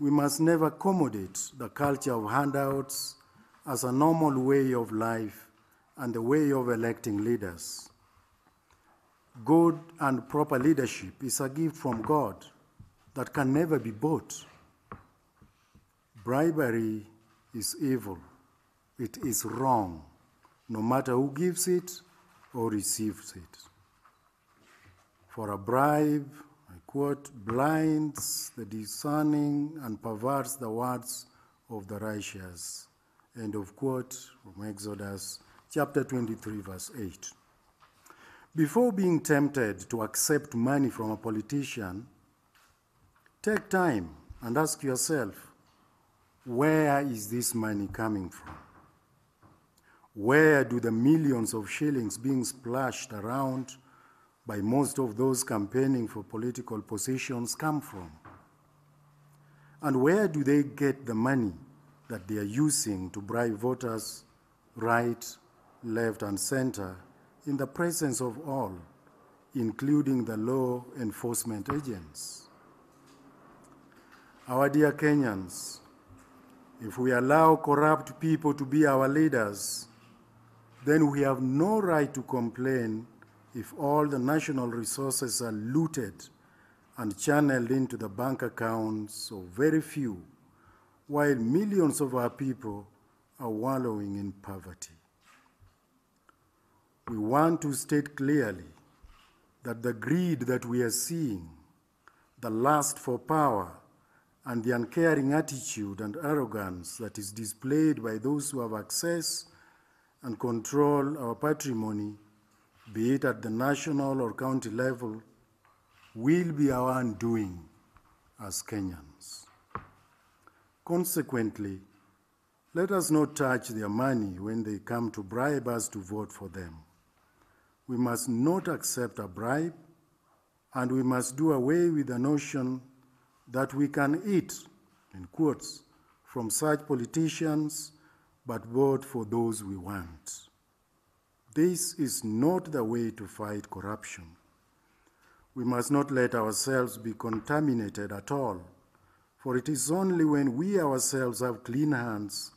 We must never accommodate the culture of handouts as a normal way of life and the way of electing leaders. Good and proper leadership is a gift from God that can never be bought. Bribery is evil. It is wrong, no matter who gives it or receives it. For a bribe, I quote, blinds the discerning and perverts the words of the righteous. End of quote from Exodus chapter 23, verse 8. Before being tempted to accept money from a politician, take time and ask yourself, where is this money coming from? Where do the millions of shillings being splashed around by most of those campaigning for political positions come from? And where do they get the money that they are using to bribe voters right, left, and center in the presence of all, including the law enforcement agents? Our dear Kenyans, if we allow corrupt people to be our leaders, then we have no right to complain if all the national resources are looted and channeled into the bank accounts of very few, while millions of our people are wallowing in poverty. We want to state clearly that the greed that we are seeing, the lust for power, and the uncaring attitude and arrogance that is displayed by those who have access and control our patrimony, be it at the national or county level, will be our undoing as Kenyans. Consequently, let us not touch their money when they come to bribe us to vote for them. We must not accept a bribe, and we must do away with the notion that we can eat, in quotes, from such politicians, but vote for those we want. This is not the way to fight corruption. We must not let ourselves be contaminated at all, for it is only when we ourselves have clean hands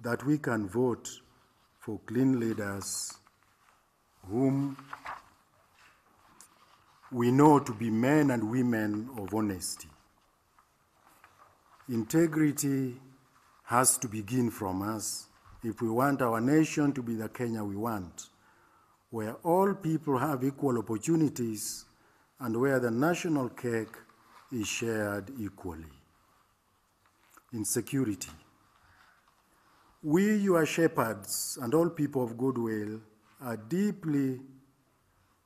that we can vote for clean leaders whom we know to be men and women of honesty. Integrity has to begin from us if we want our nation to be the Kenya we want, where all people have equal opportunities and where the national cake is shared equally. Insecurity. We, your shepherds, and all people of goodwill, are deeply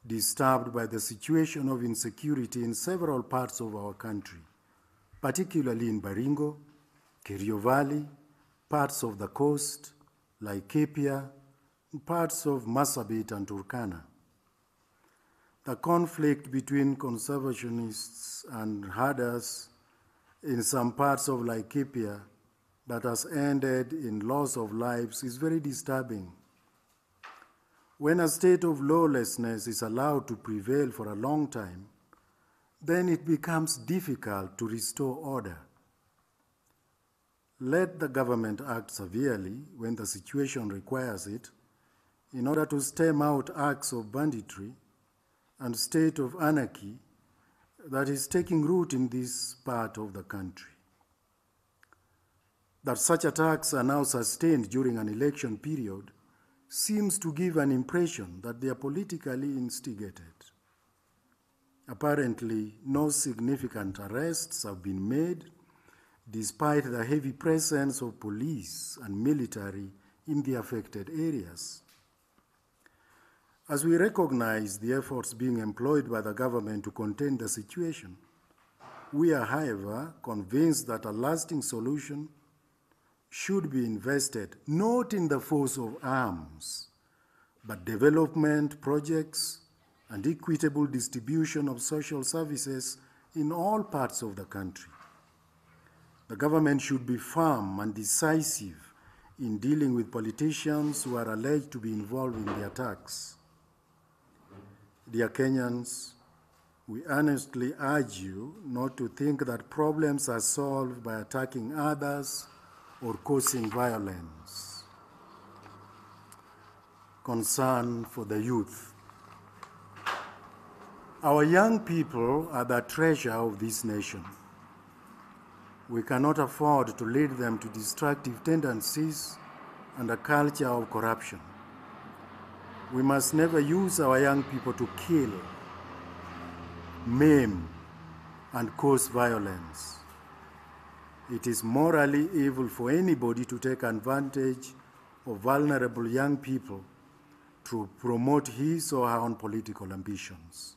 disturbed by the situation of insecurity in several parts of our country, particularly in Baringo, Kerio Valley, parts of the coast, Laikipia, and parts of Marsabit and Turkana. The conflict between conservationists and herders in some parts of Laikipia that has ended in loss of lives is very disturbing. When a state of lawlessness is allowed to prevail for a long time, then it becomes difficult to restore order. Let the government act severely when the situation requires it in order to stem out acts of banditry and state of anarchy that is taking root in this part of the country. That such attacks are now sustained during an election period seems to give an impression that they are politically instigated. Apparently, no significant arrests have been made despite the heavy presence of police and military in the affected areas. As we recognize the efforts being employed by the government to contain the situation, we are, however, convinced that a lasting solution should be invested not in the force of arms, but development projects and equitable distribution of social services in all parts of the country. The government should be firm and decisive in dealing with politicians who are alleged to be involved in the attacks. Dear Kenyans, We earnestly urge you not to think that problems are solved by attacking others or causing violence. Concern for the youth. Our young people are the treasure of this nation. We cannot afford to lead them to destructive tendencies and a culture of corruption. We must never use our young people to kill, maim, and cause violence. It is morally evil for anybody to take advantage of vulnerable young people to promote his or her own political ambitions.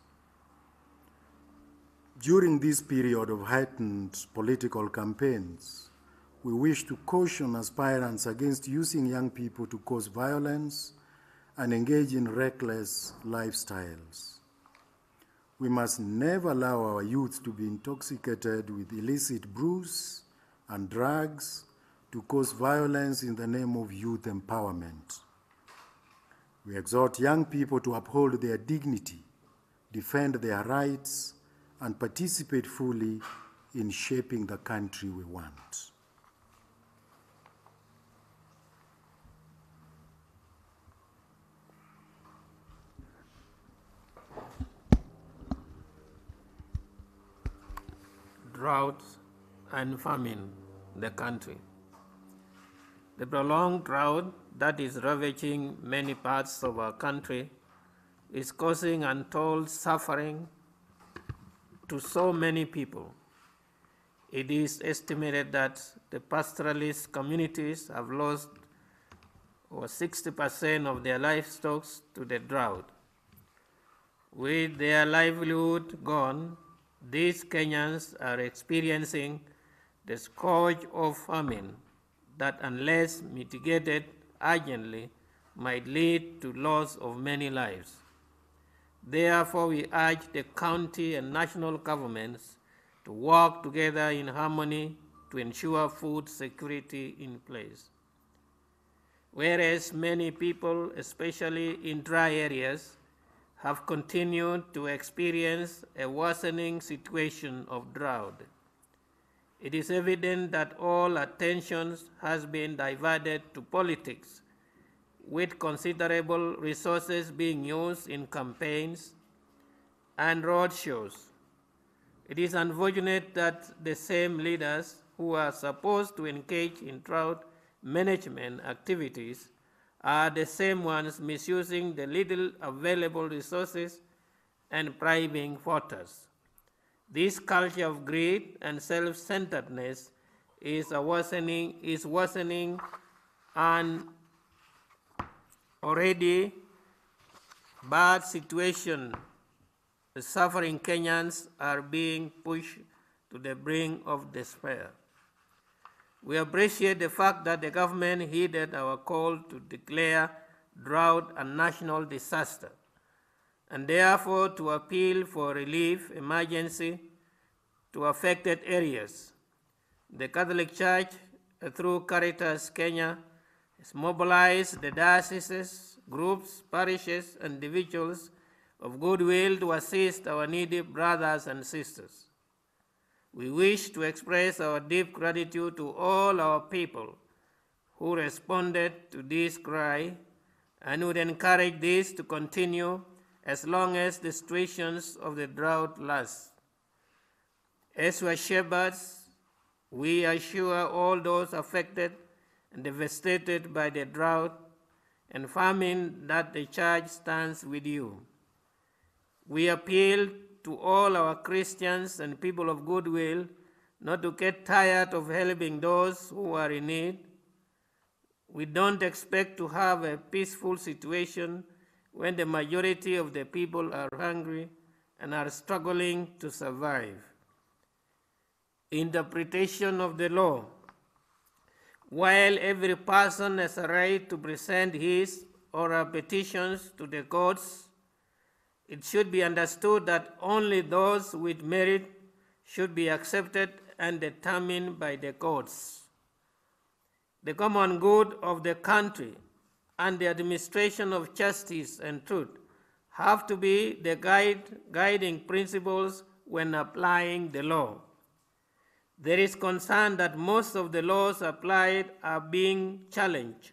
During this period of heightened political campaigns, we wish to caution aspirants against using young people to cause violence and engage in reckless lifestyles. We must never allow our youth to be intoxicated with illicit brews and drugs to cause violence in the name of youth empowerment. We exhort young people to uphold their dignity, defend their rights, and participate fully in shaping the country we want. Drought and famine in the country. The prolonged drought that is ravaging many parts of our country is causing untold suffering to so many people. It is estimated that the pastoralist communities have lost over 60% of their livestock to the drought. With their livelihood gone, these Kenyans are experiencing the scourge of famine that, unless mitigated urgently, might lead to loss of many lives. Therefore, we urge the county and national governments to work together in harmony to ensure food security in place. Whereas many people, especially in dry areas, have continued to experience a worsening situation of drought, it is evident that all attention has been diverted to politics, with considerable resources being used in campaigns and roadshows. It is unfortunate that the same leaders who are supposed to engage in drought management activities are the same ones misusing the little available resources and bribing voters. This culture of greed and self-centeredness is worsening an already bad situation. The suffering Kenyans are being pushed to the brink of despair. We appreciate the fact that the government heeded our call to declare drought a national disaster, and therefore to appeal for relief emergency to affected areas. The Catholic Church, through Caritas Kenya, has mobilized the dioceses, groups, parishes, and individuals of goodwill to assist our needy brothers and sisters. We wish to express our deep gratitude to all our people who responded to this cry and would encourage this to continue as long as the situations of the drought last. As we are shepherds, we assure all those affected and devastated by the drought and famine that the Church stands with you. We appeal to all our Christians and people of goodwill not to get tired of helping those who are in need. We don't expect to have a peaceful situation when the majority of the people are hungry and are struggling to survive. Interpretation of the law. While every person has a right to present his or her petitions to the courts, it should be understood that only those with merit should be accepted and determined by the courts. The common good of the country and the administration of justice and truth have to be the guiding principles when applying the law. There is concern that most of the laws applied are being challenged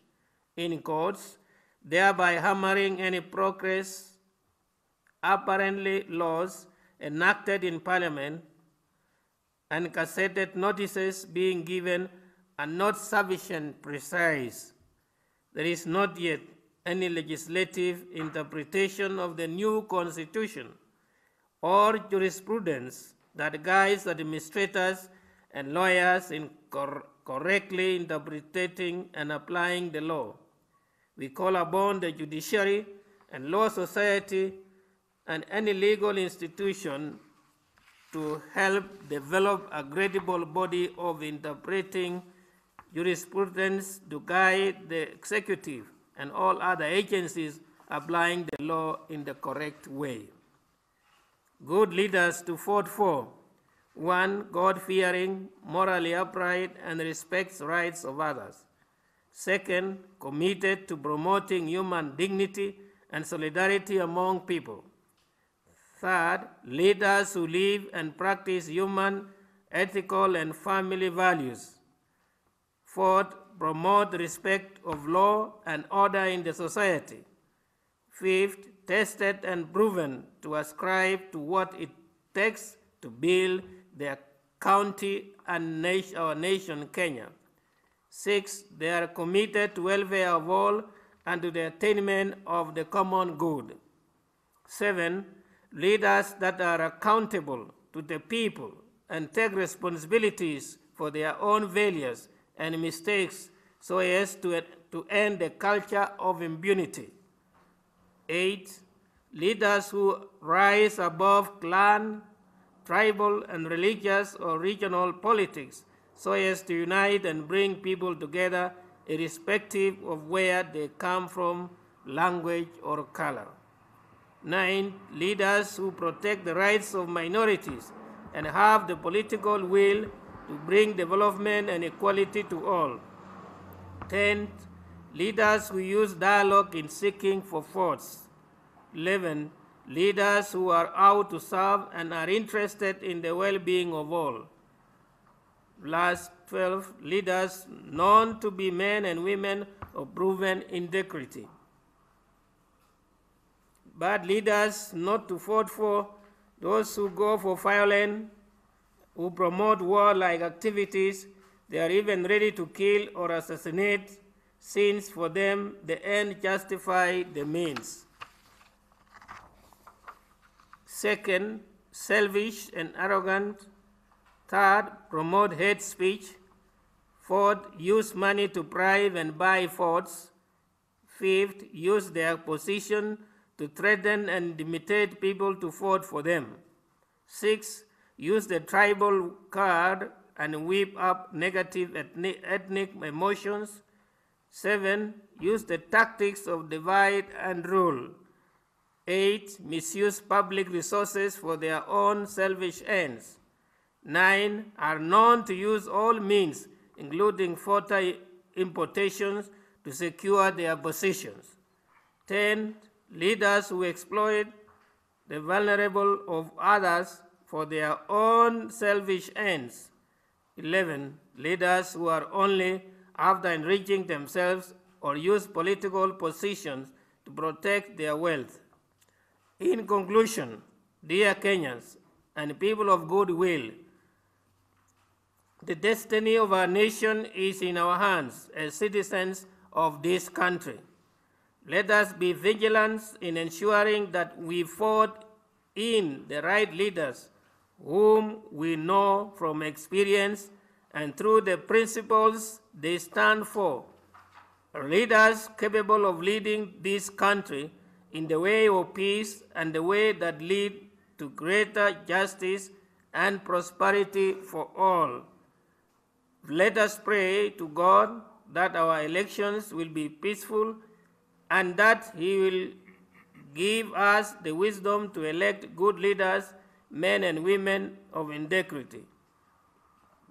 in courts, thereby hammering any progress. Apparently, laws enacted in Parliament and gazetted notices being given are not sufficient precise. There is not yet any legislative interpretation of the new constitution or jurisprudence that guides administrators and lawyers in correctly interpreting and applying the law. We call upon the judiciary and law society and any legal institution to help develop a credible body of interpreting jurisprudence to guide the executive and all other agencies applying the law in the correct way. Good leaders to vote for: 1. God-fearing, morally upright, and respects rights of others. 2. Committed to promoting human dignity and solidarity among people. 3. Leaders who live and practice human, ethical, and family values. 4. Promote respect of law and order in the society. 5. Tested and proven to ascribe to what it takes to build their county and our nation, Kenya. 6. They are committed to welfare of all and to the attainment of the common good. 7. Leaders that are accountable to the people and take responsibilities for their own failures and mistakes so as to end the culture of impunity. 8. Leaders who rise above clan, tribal, and religious or regional politics so as to unite and bring people together irrespective of where they come from, language, or color. 9. Leaders who protect the rights of minorities and have the political will to bring development and equality to all. 10. Leaders who use dialogue in seeking for votes. 11. Leaders who are out to serve and are interested in the well-being of all. Last 12. Leaders known to be men and women of proven integrity. Bad leaders not to vote for: those who go for violence, who promote warlike activities. They are even ready to kill or assassinate, since for them the end justifies the means. 2. Selfish and arrogant. 3. Promote hate speech. 4. Use money to bribe and buy votes. 5. Use their position to threaten and intimidate people to vote for them. 6. Use the tribal card and whip up negative ethnic emotions. 7. Use the tactics of divide and rule. 8. Misuse public resources for their own selfish ends. 9. Are known to use all means, including voter importations, to secure their positions. 10. Leaders who exploit the vulnerable of others for their own selfish ends. 11. Leaders who are only after enriching themselves or use political positions to protect their wealth. In conclusion, dear Kenyans and people of goodwill, the destiny of our nation is in our hands as citizens of this country. Let us be vigilant in ensuring that we vote in the right leaders whom we know from experience and through the principles they stand for. Leaders capable of leading this country in the way of peace and the way that lead to greater justice and prosperity for all. Let us pray to God that our elections will be peaceful and that He will give us the wisdom to elect good leaders, men and women of integrity.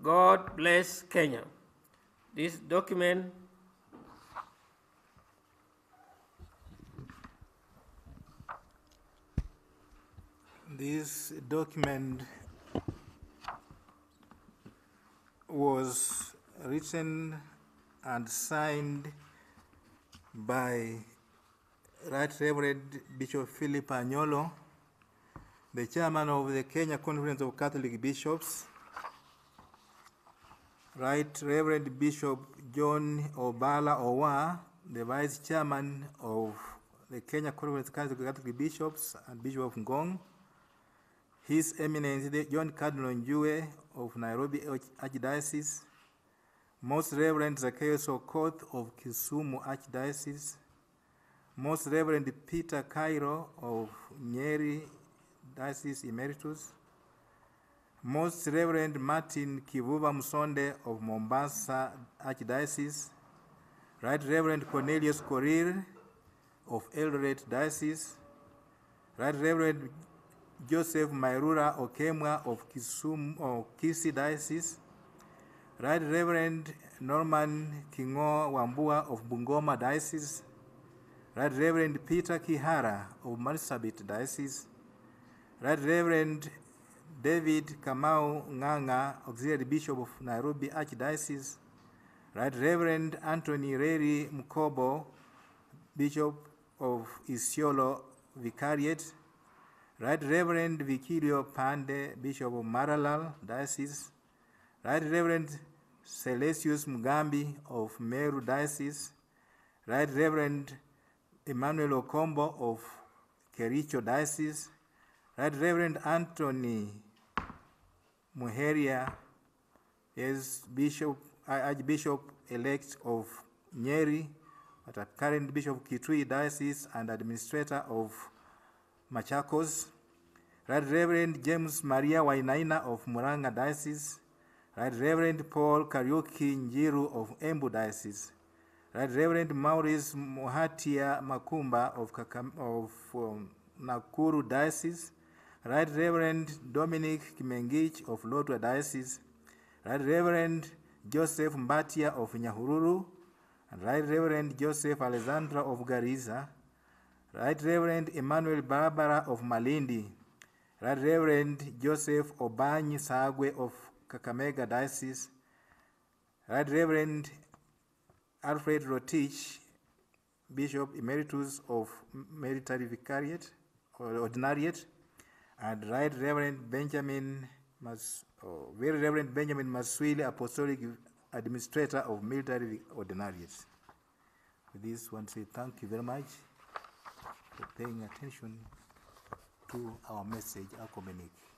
God bless Kenya. This document This document was written and signed by Right Reverend Bishop Philip Anyolo, the chairman of the Kenya Conference of Catholic Bishops, Right Reverend Bishop John Obala Owa, the vice chairman of the Kenya Conference of Catholic Bishops and Bishop of Ngong, His Eminence John Cardinal Njue of Nairobi Archdiocese, Most Reverend Zacchaeus Okoth of Kisumu Archdiocese, Most Reverend Peter Cairo of Nyeri Diocese Emeritus, Most Reverend Martin Kivuva Musonde of Mombasa Archdiocese, Right Reverend Cornelius Korir of Eldoret Diocese, Right Reverend Joseph Mairura Okemwa of Kisii Diocese, Right Reverend Norman Kingo Wambua of Bungoma Diocese, Right Reverend Peter Kihara of Marsabit Diocese, Right Reverend David Kamau Nganga, Auxiliary Bishop of Nairobi Archdiocese, Right Reverend Anthony Reri Mukobo, Bishop of Isiolo Vicariate, Right Reverend Vikirio Pande, Bishop of Maralal Diocese, Right Reverend Celestius Mugambi of Meru Diocese, Right Reverend Emmanuel Okombo of Kericho Diocese, Right Reverend Anthony Muheria is Archbishop-elect of Nyeri, but a current Bishop of Kitui Diocese and Administrator of Machakos, Right Reverend James Maria Wainaina of Muranga Diocese, Right Reverend Paul Kariuki Njiru of Embu Diocese, Right Reverend Maurice Muhatia Makumba of Nakuru Diocese, Right Reverend Dominic Kimengich of Lodwar Diocese, Right Reverend Joseph Mbatia of Nyahururu, and Right Reverend Joseph Alexandra of Garissa, Right Reverend Emmanuel Barbara of Malindi, Right Reverend Joseph Obanyi Sagwe of Kakamega Diocese, Right Reverend Alfred Rotich, Bishop Emeritus of Military Vicariate or Ordinariate, and Right Reverend Benjamin Very Reverend Benjamin Maswili, Apostolic Administrator of Military Ordinariate. With this, I want to say thank you very much for paying attention to our message, our communique.